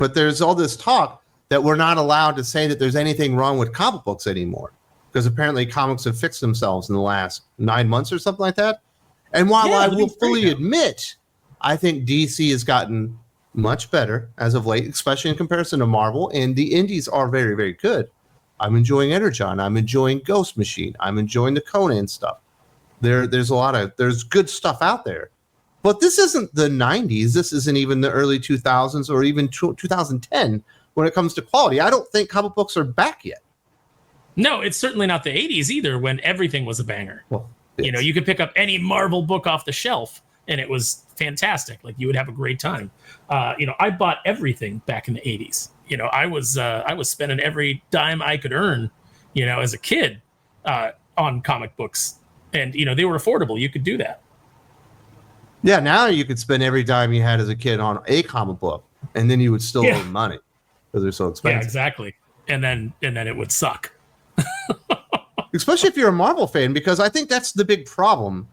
But there's all this talk that we're not allowed to say that there's anything wrong with comic books anymore, because apparently comics have fixed themselves in the last 9 months or something like that. And while I will fully admit, I think DC has gotten much better as of late, especially in comparison to Marvel, and the indies are very, very good. I'm enjoying Energon. I'm enjoying Ghost Machine. I'm enjoying the Conan stuff. There's good stuff out there. But this isn't the 90s. This isn't even the early 2000s or even 2010 when it comes to quality. I don't think comic books are back yet. No, it's certainly not the 80s either, when everything was a banger. Well, you could pick up any Marvel book off the shelf and it was fantastic. Like, you would have a great time. I bought everything back in the 80s. I was spending every dime I could earn, as a kid, on comic books. And, they were affordable. You could do that. Yeah, now you could spend every dime you had as a kid on a comic book, and then you would still owe money because they're so expensive. Yeah, exactly. And then it would suck. Especially if you're a Marvel fan, because I think that's the big problem.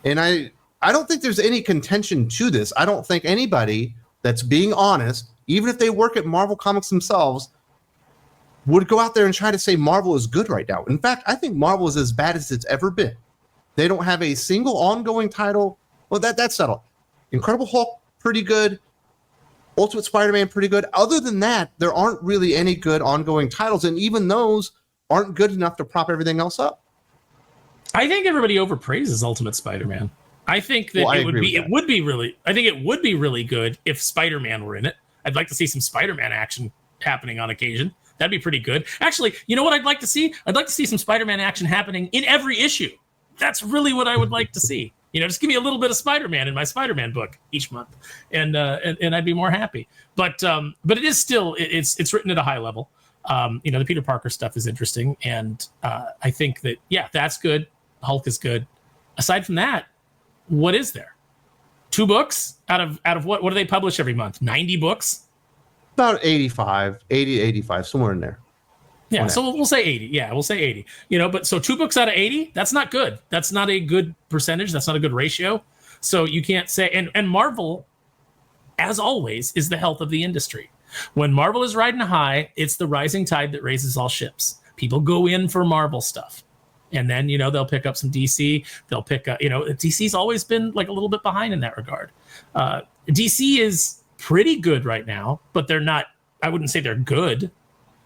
And I don't think there's any contention to this. I don't think anybody that's being honest, even if they work at Marvel Comics themselves, would go out there and try to say Marvel is good right now. In fact, I think Marvel is as bad as it's ever been. They don't have a single ongoing title. Well, that's settled. Incredible Hulk, pretty good. Ultimate Spider-Man, pretty good. Other than that, there aren't really any good ongoing titles, and even those aren't good enough to prop everything else up. I think everybody overpraises Ultimate Spider-Man. I think that it would be really good if Spider-Man were in it. I'd like to see some Spider-Man action happening on occasion. That'd be pretty good. Actually, you know what I'd like to see? I'd like to see some Spider-Man action happening in every issue. That's really what I would like to see. Just give me a little bit of Spider-Man in my Spider-Man book each month, and I'd be more happy. But it is still it's written at a high level. The Peter Parker stuff is interesting, and I think that that's good. Hulk is good. Aside from that, what is there? 2 books out of what do they publish every month? 90 books? About 85, somewhere in there. Yeah, so we'll say 80. Yeah, we'll say 80. But so 2 books out of 80, that's not good. That's not a good percentage. That's not a good ratio. So you can't say, and Marvel, as always, is the health of the industry. When Marvel is riding high, it's the rising tide that raises all ships. People go in for Marvel stuff. And then, they'll pick up some DC. They'll pick up, DC's always been like a little bit behind in that regard. DC is pretty good right now, but they're not, I wouldn't say they're good.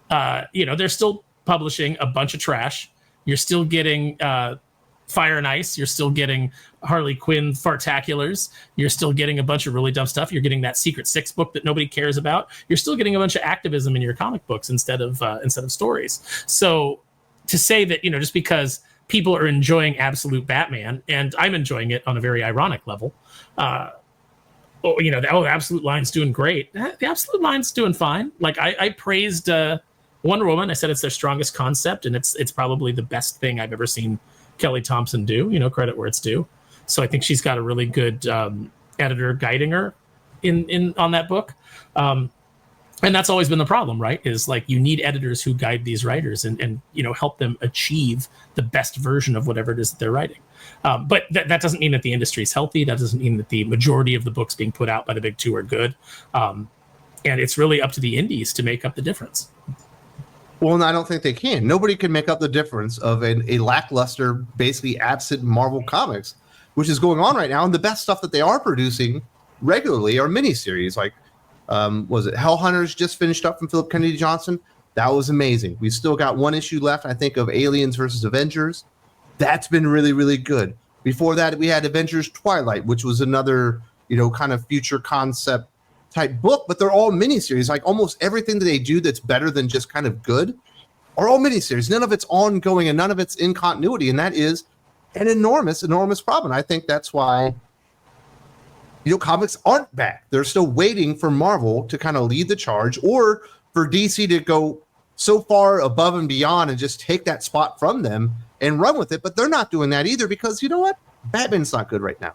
They're still publishing a bunch of trash. You're still getting Fire and Ice. You're still getting Harley Quinn Fartaculars. You're still getting a bunch of really dumb stuff. You're getting that Secret Six book that nobody cares about. You're still getting a bunch of activism in your comic books instead of stories. So to say that, just because people are enjoying Absolute Batman, and I'm enjoying it on a very ironic level, the Absolute line's doing great. The Absolute line's doing fine. Like I praised Wonder Woman. I said it's their strongest concept, and it's probably the best thing I've ever seen Kelly Thompson do. Credit where it's due. So I think she's got a really good editor guiding her in on that book. And that's always been the problem, right? Is like you need editors who guide these writers and help them achieve the best version of whatever it is that they're writing. But that doesn't mean that the industry is healthy. That doesn't mean that the majority of the books being put out by the big 2 are good. And it's really up to the indies to make up the difference. Well, I don't think they can. Nobody can make up the difference of a lackluster, basically absent Marvel Comics, which is going on right now. And the best stuff that they are producing regularly are miniseries. Like, was it Hellhunters just finished up from Philip Kennedy Johnson? That was amazing. We still got 1 issue left, I think, of Aliens versus Avengers. That's been really, really good. Before that, we had Avengers Twilight, which was another, kind of future concept type book, but they're all miniseries. Like almost everything that they do that's better than just kind of good are all miniseries. None of it's ongoing and none of it's in continuity. And that is an enormous, enormous problem. I think that's why, comics aren't back. They're still waiting for Marvel to kind of lead the charge or for DC to go so far above and beyond and just take that spot from them and run with it. But they're not doing that either because you know what? Batman's not good right now.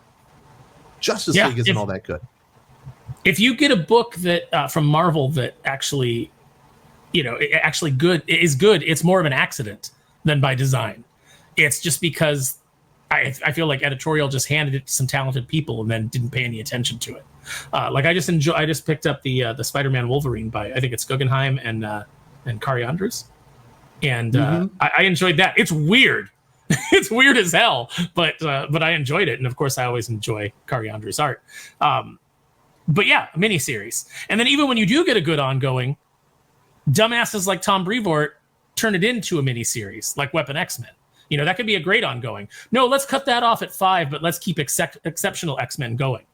Justice League isn't all that good. If you get a book that from Marvel that actually, is good, it's more of an accident than by design. It's just because I feel like editorial just handed it to some talented people and then didn't pay any attention to it. Like I just picked up the Spider-Man Wolverine by, I think it's Guggenheim and Kari Andrews, and I enjoyed that. It's weird. It's weird as hell, but I enjoyed it, and of course I always enjoy Kari Andrews' art. But yeah, a miniseries, and then even when you do get a good ongoing, dumbasses like Tom Brevoort turn it into a miniseries, like Weapon X-Men. You know, that could be a great ongoing. No, let's cut that off at 5, but let's keep Exceptional X-Men going.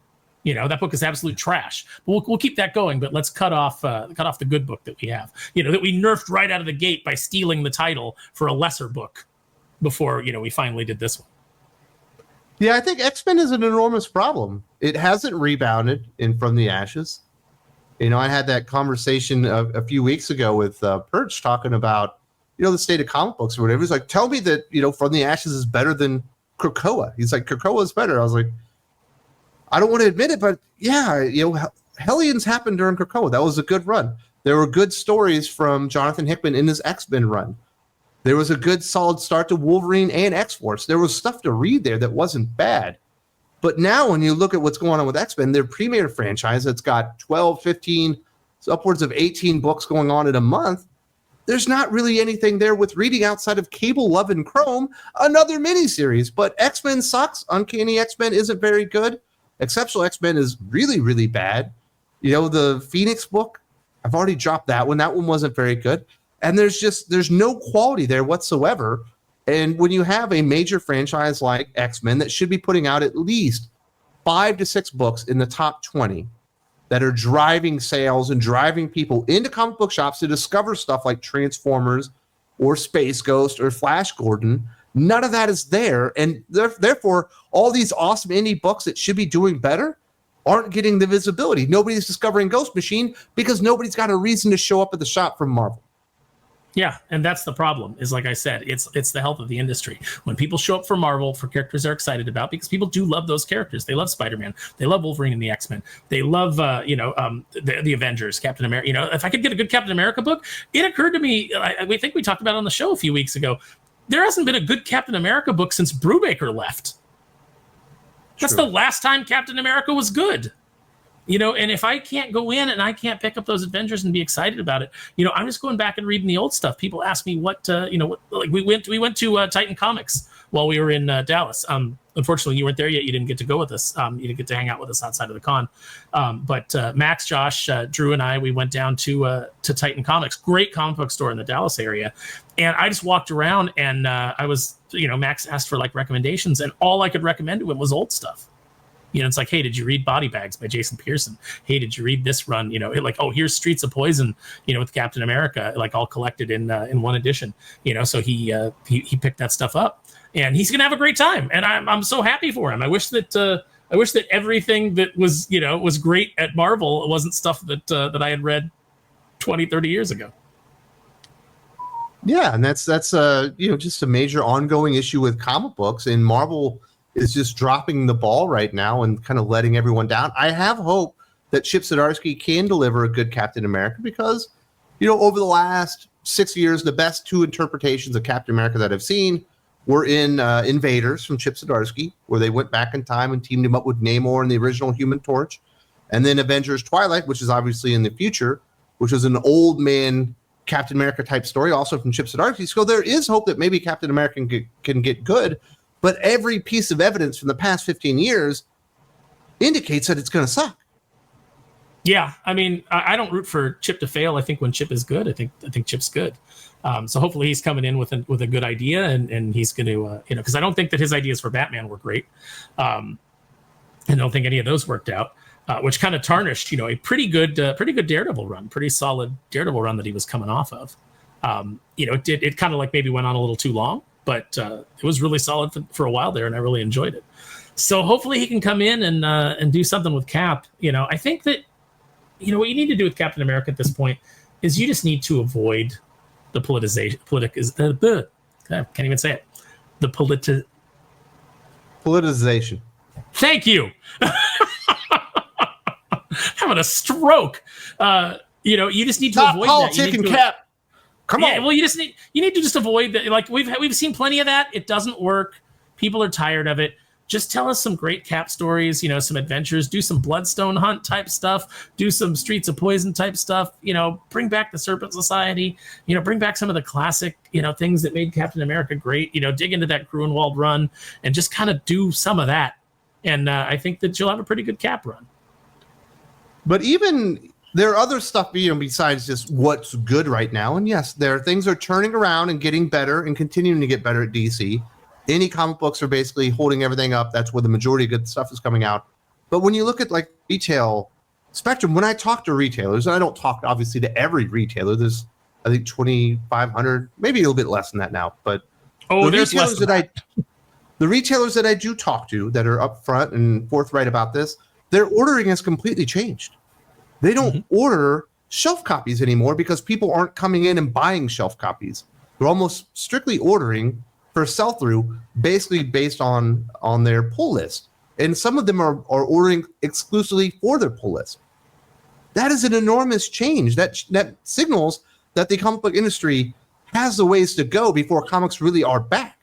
You know, that book is absolute trash. But we'll keep that going, but let's cut off the good book that we have. You know, that we nerfed right out of the gate by stealing the title for a lesser book before, you know, we finally did this one. Yeah, I think X-Men is an enormous problem. It hasn't rebounded from the ashes. You know, I had that conversation a few weeks ago with Perch talking about, you know, the state of comic books or whatever. He's like, tell me that, you know, From the Ashes is better than Krakoa. He's like, Krakoa is better. I was like, I don't want to admit it, but yeah, you know, Hellions happened during Krakoa. That was a good run. There were good stories from Jonathan Hickman in his X-Men run. There was a good solid start to Wolverine and X-Force. There was stuff to read there that wasn't bad. But now when you look at what's going on with X-Men, their premier franchise that's got 12, 15, upwards of 18 books going on in a month, there's not really anything there with reading outside of Cable, Love, and Chrome, another miniseries. But X-Men sucks. Uncanny X-Men isn't very good. Exceptional X-Men is really, really bad. You know, the Phoenix book, I've already dropped that one. That one wasn't very good. And there's no quality there whatsoever. And when you have a major franchise like X-Men that should be putting out at least 5 to 6 books in the top 20 that are driving sales and driving people into comic book shops to discover stuff like Transformers or Space Ghost or Flash Gordon, none of that is there. And therefore, all these awesome indie books that should be doing better aren't getting the visibility. Nobody's discovering Ghost Machine because nobody's got a reason to show up at the shop from Marvel. Yeah, and that's the problem, is like I said, it's the health of the industry. When people show up for Marvel, for characters they're excited about, because people do love those characters. They love Spider-Man. They love Wolverine and the X-Men. They love, the Avengers, Captain America. You know, if I could get a good Captain America book, it occurred to me, we think we talked about it on the show a few weeks ago, there hasn't been a good Captain America book since Brubaker left. That's the last time Captain America was good. You know, and if I can't go in and I can't pick up those Avengers and be excited about it, you know, I'm just going back and reading the old stuff. People ask me what we went to Titan Comics while we were in Dallas. Unfortunately, you weren't there yet. You didn't get to go with us. You didn't get to hang out with us outside of the con. But Max, Josh, Drew, and I, we went down to Titan Comics, great comic book store in the Dallas area. And I just walked around and I was, you know, Max asked for like recommendations, and all I could recommend to him was old stuff. You know, it's like, hey, did you read Body Bags by Jason Pearson? Hey, did you read this run? You know, like, oh, here's Streets of Poison, you know, with Captain America, like all collected in one edition. You know, so he picked that stuff up, and he's gonna have a great time. And I'm so happy for him. I wish that everything that was great at Marvel wasn't stuff that I had read 20, 30 years ago. Yeah, and that's just a major ongoing issue with comic books, and Marvel is just dropping the ball right now and kind of letting everyone down. I have hope that Chip Zdarsky can deliver a good Captain America because, you know, over the last 6 years, the best 2 interpretations of Captain America that I've seen were in Invaders from Chip Zdarsky, where they went back in time and teamed him up with Namor and the original Human Torch, and then Avengers Twilight, which is obviously in the future, which is an old man Captain America type story, also from Chip Zdarsky. So there is hope that maybe Captain America can get good. But every piece of evidence from the past 15 years indicates that it's going to suck. Yeah, I mean, I don't root for Chip to fail. I think when Chip is good, I think Chip's good. So hopefully he's coming in with a good idea, and he's going to, because I don't think that his ideas for Batman were great. And I don't think any of those worked out, which kind of tarnished, a pretty good Daredevil run, pretty solid Daredevil run that he was coming off of. It kind of like maybe went on a little too long. But it was really solid for a while there, and I really enjoyed it. So hopefully he can come in and do something with Cap. I think that what you need to do with Captain America at this point is you just need to avoid the politicization. I can't even say it. The politicization. Thank you. Having a stroke. You just need to avoid that. Politic and Cap. Come on. Well, you need to just avoid that. Like we've seen plenty of that. It doesn't work. People are tired of it. Just tell us some great Cap stories, some adventures, do some Bloodstone Hunt type stuff, do some Streets of Poison type stuff, bring back the Serpent Society, bring back some of the classic, things that made Captain America great, dig into that Gruenwald run and just kind of do some of that. And I think that you'll have a pretty good Cap run. But even there are other stuff, besides just what's good right now. And yes, things are turning around and getting better and continuing to get better at DC. Any comic books are basically holding everything up. That's where the majority of good stuff is coming out. But when you look at like retail spectrum, when I talk to retailers, and I don't talk obviously to every retailer, there's I think 2,500, maybe a little bit less than that now. But there's less than that. The retailers that I do talk to that are upfront and forthright about this, their ordering has completely changed. They don't order shelf copies anymore because people aren't coming in and buying shelf copies. They're almost strictly ordering for sell-through, basically based on their pull list. And some of them are ordering exclusively for their pull list. That is an enormous change. That signals that the comic book industry has the ways to go before comics really are back.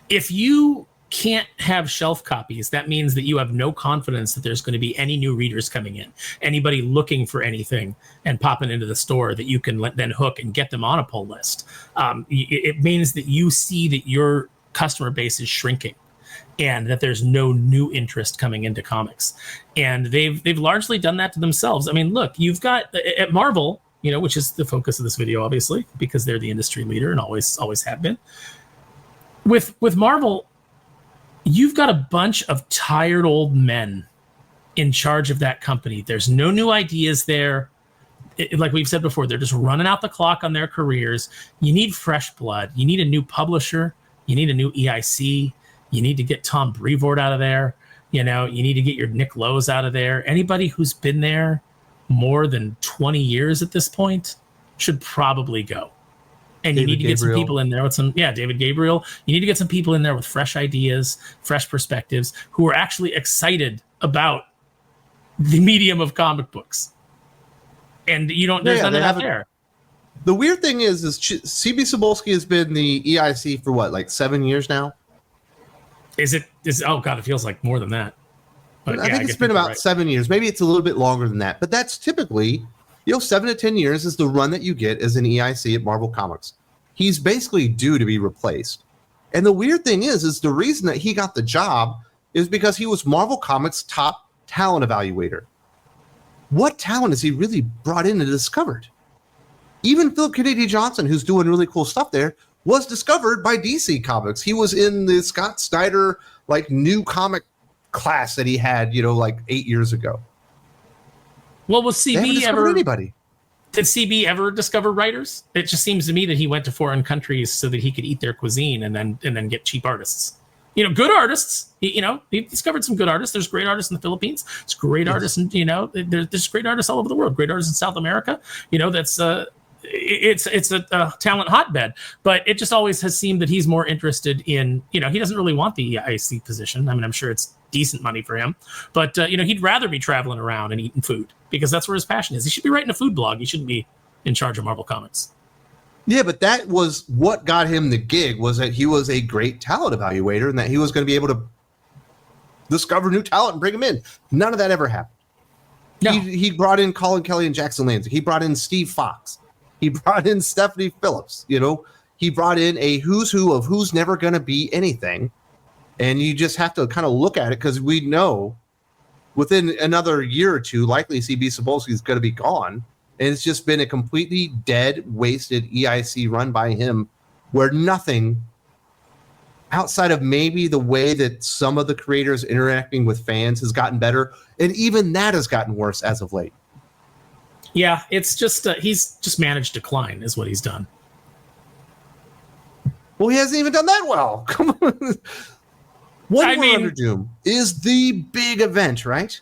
If you can't have shelf copies, that means that you have no confidence that there's going to be any new readers coming in, anybody looking for anything and popping into the store that you can then hook and get them on a pull list. It means that you see that your customer base is shrinking and that there's no new interest coming into comics. And they've largely done that to themselves. I mean, look, you've got at Marvel, which is the focus of this video, obviously, because they're the industry leader and always have been. With Marvel, you've got a bunch of tired old men in charge of that company. There's no new ideas there. Like we've said before, they're just running out the clock on their careers. You need fresh blood. You need a new publisher. You need a new EIC. You need to get Tom Brevoort out of there. You need to get your Nick Lowe's out of there. Anybody who's been there more than 20 years at this point should probably go. And you need to get some people in there with David Gabriel. You need to get some people in there with fresh ideas, fresh perspectives, who are actually excited about the medium of comic books. And there's none of that there. The weird thing is CB Cebulski has been the EIC for what, like 7 years now? Oh God, it feels like more than that. But I think it's been about 7 years. Maybe it's a little bit longer than that. But that's typically 7 to 10 years is the run that you get as an EIC at Marvel Comics. He's basically due to be replaced. And the weird thing is the reason that he got the job is because he was Marvel Comics' top talent evaluator. What talent has he really brought in and discovered? Even Philip Kennedy Johnson, who's doing really cool stuff there, was discovered by DC Comics. He was in the Scott Snyder new comic class that he had 8 years ago. Well, was CB anybody? Did CB ever discover writers? It just seems to me that he went to foreign countries so that he could eat their cuisine and then get cheap artists. Good artists. He discovered some good artists. There's great artists in the Philippines. There's great artists, and there's great artists all over the world. Great artists in South America. That's it's a talent hotbed. But it just always has seemed that he's more interested in he doesn't really want the EIC position. I mean, I'm sure it's decent money for him, but he'd rather be traveling around and eating food because that's where his passion is. He should be writing a food blog. He shouldn't be in charge of Marvel Comics. Yeah, but that was what got him the gig, was that he was a great talent evaluator and that he was going to be able to discover new talent and bring them in. None of that ever happened. No. He brought in Colin Kelly and Jackson Lansing. He brought in Steve Fox. He brought in Stephanie Phillips. He brought in a who's who of who's never going to be anything. And you just have to kind of look at it because we know within another year or two, likely CB Cebulski is going to be gone. And it's just been a completely dead, wasted EIC run by him where nothing outside of maybe the way that some of the creators interacting with fans has gotten better. And even that has gotten worse as of late. Yeah, it's just he's just managed decline is what he's done. Well, he hasn't even done that well. Come on. Under Doom is the big event, right?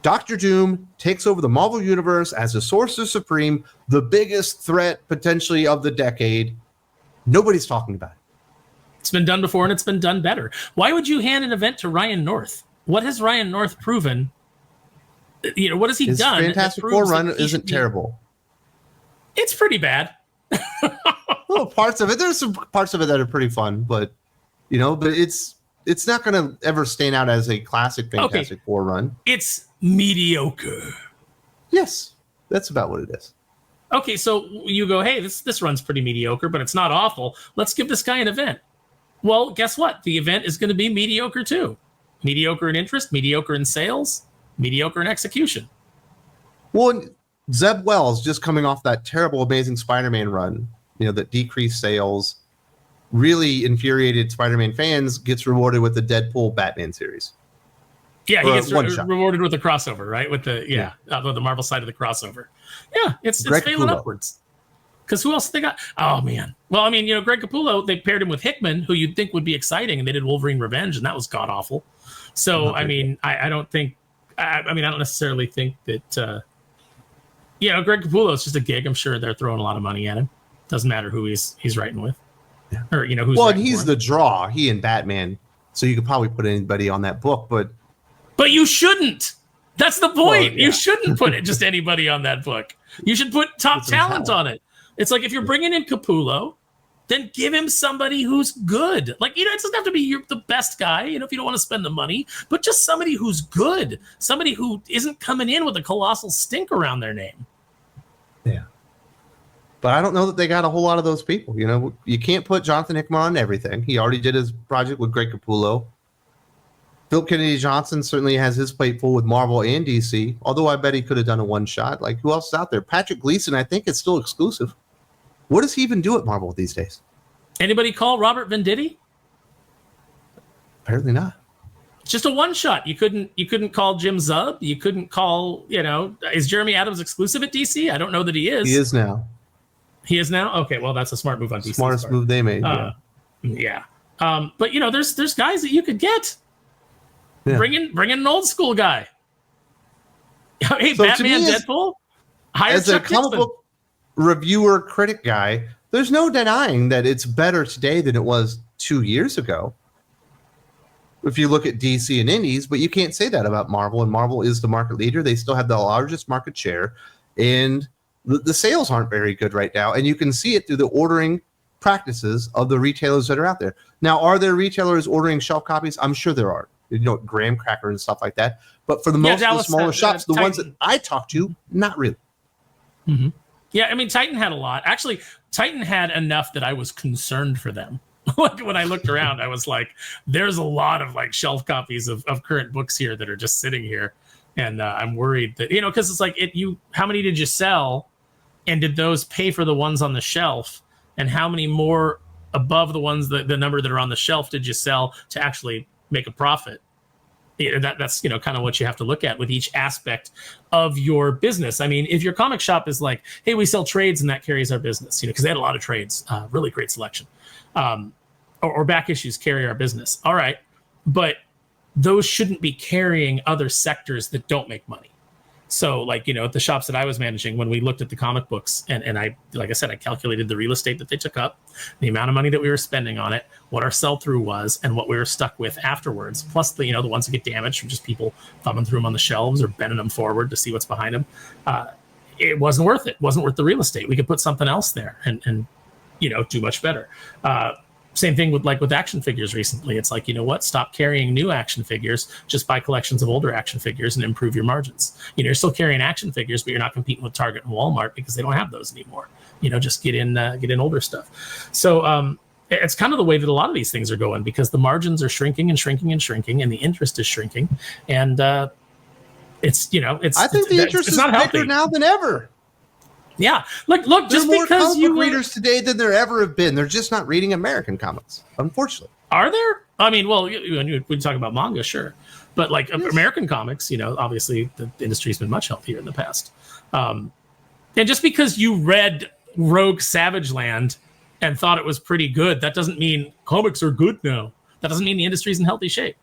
Dr. Doom takes over the Marvel Universe as the Sorcerer Supreme, the biggest threat potentially of the decade. Nobody's talking about it. It's been done before and it's been done better. Why would you hand an event to Ryan North? What has Ryan North proven? What has he done? His Fantastic Four run isn't terrible. It's pretty bad. Well, parts of it. There's some parts of it that are pretty fun, but but it's not going to ever stand out as a classic Fantastic Four run. It's mediocre. Yes, that's about what it is. Okay, so you go, hey, this run's pretty mediocre, but it's not awful. Let's give this guy an event. Well, guess what? The event is going to be mediocre too. Mediocre in interest, mediocre in sales, mediocre in execution. Well, Zeb Wells, just coming off that terrible Amazing Spider-Man run, that decreased sales, really infuriated Spider-Man fans, gets rewarded with the Deadpool Batman series. Yeah, he gets rewarded with the crossover, right? With the the Marvel side of the crossover. Yeah, it's failing upwards. Because who else they got? Oh man. Well, I mean, Greg Capullo, they paired him with Hickman, who you'd think would be exciting, and they did Wolverine Revenge, and that was god awful. So I mean, I don't think. I don't necessarily think that. Greg Capullo is just a gig. I'm sure they're throwing a lot of money at him. Doesn't matter who he's writing with, or who's. Well, and he's the draw. He and Batman. So you could probably put anybody on that book, but you shouldn't. That's the point. Well, yeah. You shouldn't put just anybody on that book. You should put top talent on it. It's like if you're bringing in Capullo, then give him somebody who's good. Like, it doesn't have to be the best guy, if you don't want to spend the money, but just somebody who's good. Somebody who isn't coming in with a colossal stink around their name. Yeah. But I don't know that they got a whole lot of those people. You can't put Jonathan Hickman on everything. He already did his project with Greg Capullo. Phil Kennedy Johnson certainly has his plate full with Marvel and DC, although I bet he could have done a one-shot. Like, who else is out there? Patrick Gleason, I think, is still exclusive. What does he even do at Marvel these days? Anybody call Robert Venditti? Apparently not. Just a one-shot. You couldn't call Jim Zub. You couldn't call, is Jeremy Adams exclusive at DC? I don't know that he is. He is now. He is now? Okay, well, that's a smart move on DC. Smartest move they made, yeah. But, there's guys that you could get. Yeah. Bring in an old school guy. Hey, so Batman, Deadpool. As a comic book reviewer, critic guy, there's no denying that it's better today than it was 2 years ago. If you look at DC and Indies, but you can't say that about Marvel. And Marvel is the market leader. They still have the largest market share, and the sales aren't very good right now. And you can see it through the ordering practices of the retailers that are out there. Now, are there retailers ordering shelf copies? I'm sure there are. Graham Cracker and stuff like that. But for the most of the smaller shops, the ones that I talk to, not really. Mm-hmm. Yeah, I mean, Titan had a lot. Actually, Titan had enough that I was concerned for them. When I looked around, I was like, there's a lot of shelf copies of current books here that are just sitting here. And I'm worried that, because it's like, how many did you sell? And did those pay for the ones on the shelf? And how many more above the ones, the number that are on the shelf did you sell to actually make a profit? That's kind of what you have to look at with each aspect of your business. I mean, if your comic shop is like, hey, we sell trades and that carries our business, because they had a lot of trades, really great selection, or back issues carry our business. All right, but those shouldn't be carrying other sectors that don't make money. So at the shops that I was managing, when we looked at the comic books, and I, like I said, I calculated the real estate that they took up, the amount of money that we were spending on it, what our sell-through was, and what we were stuck with afterwards, plus the ones that get damaged from just people thumbing through them on the shelves or bending them forward to see what's behind them. It wasn't worth it. It wasn't worth the real estate. We could put something else there and do much better. Same thing with action figures recently. It's like, stop carrying new action figures, just buy collections of older action figures and improve your margins. You're still carrying action figures, but you're not competing with Target and Walmart because they don't have those anymore. Just get in older stuff. So it's kind of the way that a lot of these things are going, because the margins are shrinking and shrinking and shrinking, and the interest is shrinking. And I think the interest is bigger now than ever. Yeah, look. Just there are more because comic book readers today than there ever have been. They're just not reading American comics, unfortunately. Are there? I mean, well, we talk about manga, sure, but yes. American comics, obviously the industry's been much healthier in the past. And just because you read Rogue Savage Land and thought it was pretty good, that doesn't mean comics are good now. That doesn't mean the industry's in healthy shape.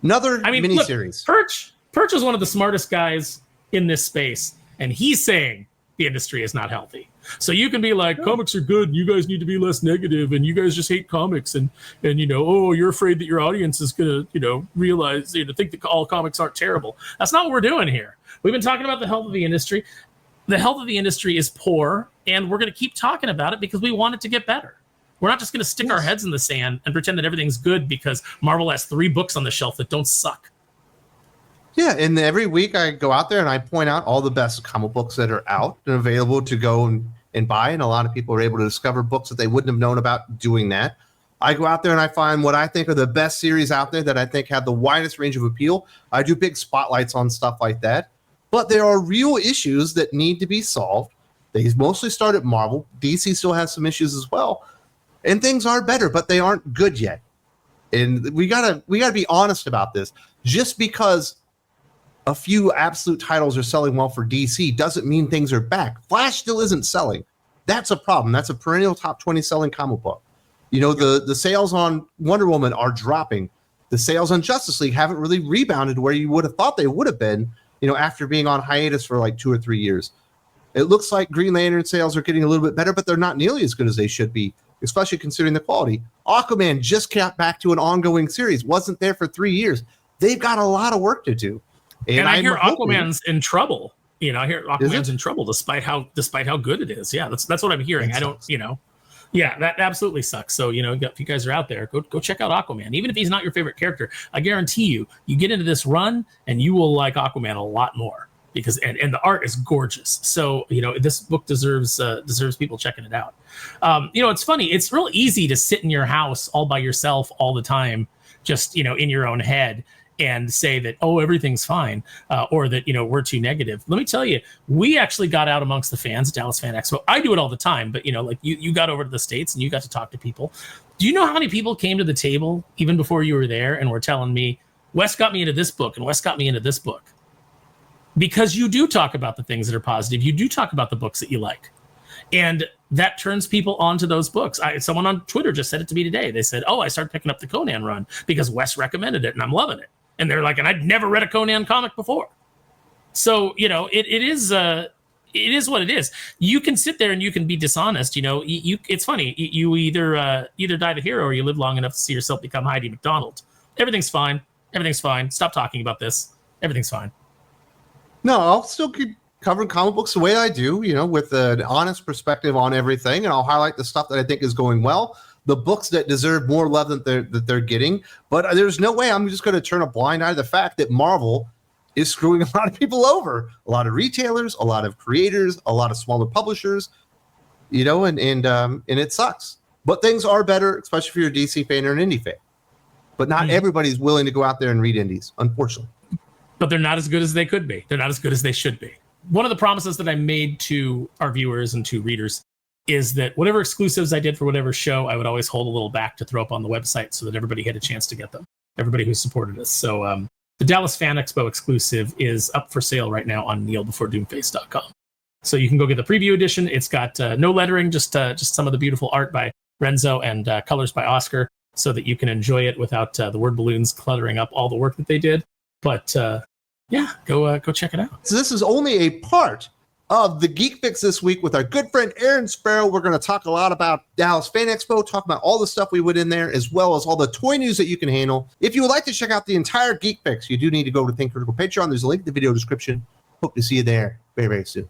Another miniseries. Perch is one of the smartest guys in this space, and he's saying the industry is not healthy. So you can be like, comics are good, you guys need to be less negative, and you guys just hate comics, and you're afraid that your audience is gonna realize, think that all comics aren't terrible. That's not what we're doing here. We've been talking about the health of the industry. The health of the industry is poor, and we're going to keep talking about it because we want it to get better. We're not just going to stick our heads in the sand and pretend that everything's good because Marvel has 3 books on the shelf that don't suck. Yeah, and every week I go out there and I point out all the best comic books that are out and available to go and buy, and a lot of people are able to discover books that they wouldn't have known about doing that. I go out there and I find what I think are the best series out there that I think have the widest range of appeal. I do big spotlights on stuff like that. But there are real issues that need to be solved. They mostly start at Marvel. DC still has some issues as well. And things are better, but they aren't good yet. And we gotta be honest about this. Just because a few absolute titles are selling well for DC doesn't mean things are back. Flash still isn't selling. That's a problem. That's a perennial top 20 selling comic book. You know, the sales on Wonder Woman are dropping. The sales on Justice League haven't really rebounded where you would have thought they would have been, you know, after being on hiatus for like 2 or 3 years. It looks like Green Lantern sales are getting a little bit better, but they're not nearly as good as they should be, especially considering the quality. Aquaman just got back to an ongoing series. Wasn't there for 3 years. They've got a lot of work to do. And I hear Aquaman's in trouble. You know, I hear Aquaman's in trouble despite how good it is. Yeah, that's what I'm hearing. I don't, you know. Yeah, that absolutely sucks. So, you know, if you guys are out there, go check out Aquaman. Even if he's not your favorite character, I guarantee you get into this run and you will like Aquaman a lot more because and the art is gorgeous. So, you know, this book deserves people checking it out. You know, it's funny. It's real easy to sit in your house all by yourself all the time, just, you know, in your own head and say that, oh, everything's fine, or that, you know, we're too negative. Let me tell you, we actually got out amongst the fans at Dallas Fan Expo. I do it all the time, but, you know, like you got over to the States and you got to talk to people. Do you know how many people came to the table even before you were there and were telling me, Wes got me into this book and Wes got me into this book? Because you do talk about the things that are positive. You do talk about the books that you like. And that turns people onto those books. Someone on Twitter just said it to me today. They said, oh, I started picking up the Conan run because Wes recommended it and I'm loving it. And they're like, and I'd never read a Conan comic before. So, you know, it is what it is. You can sit there and you can be dishonest. You know, it's funny. You either die the hero or you live long enough to see yourself become Heidi McDonald. Everything's fine. Everything's fine. Stop talking about this. Everything's fine. No, I'll still keep covering comic books the way I do, you know, with an honest perspective on everything. And I'll highlight the stuff that I think is going well, the books that deserve more love that they're getting. But there's no way I'm just going to turn a blind eye to the fact that Marvel is screwing a lot of people over, a lot of retailers, a lot of creators, a lot of smaller publishers, you know, and it sucks. But things are better, especially if you're a DC fan or an indie fan. But not everybody's willing to go out there and read indies, unfortunately. But they're not as good as they could be. They're not as good as they should be. One of the promises that I made to our viewers and to readers is that whatever exclusives I did for whatever show, I would always hold a little back to throw up on the website so that everybody had a chance to get them, everybody who supported us. So the Dallas Fan Expo exclusive is up for sale right now on kneelbeforedoomface.com. So you can go get the preview edition. It's got no lettering, just some of the beautiful art by Renzo and colors by Oscar so that you can enjoy it without the word balloons cluttering up all the work that they did. But yeah, go check it out. So this is only a part of the Geek Fix this week with our good friend Aaron Sparrow. We're going to talk a lot about Dallas Fan Expo, talk about all the stuff we put in there, as well as all the toy news that you can handle. If you would like to check out the entire Geek Fix, you do need to go to Think Critical Patreon. There's a link in the video description. Hope to see you there very, very soon.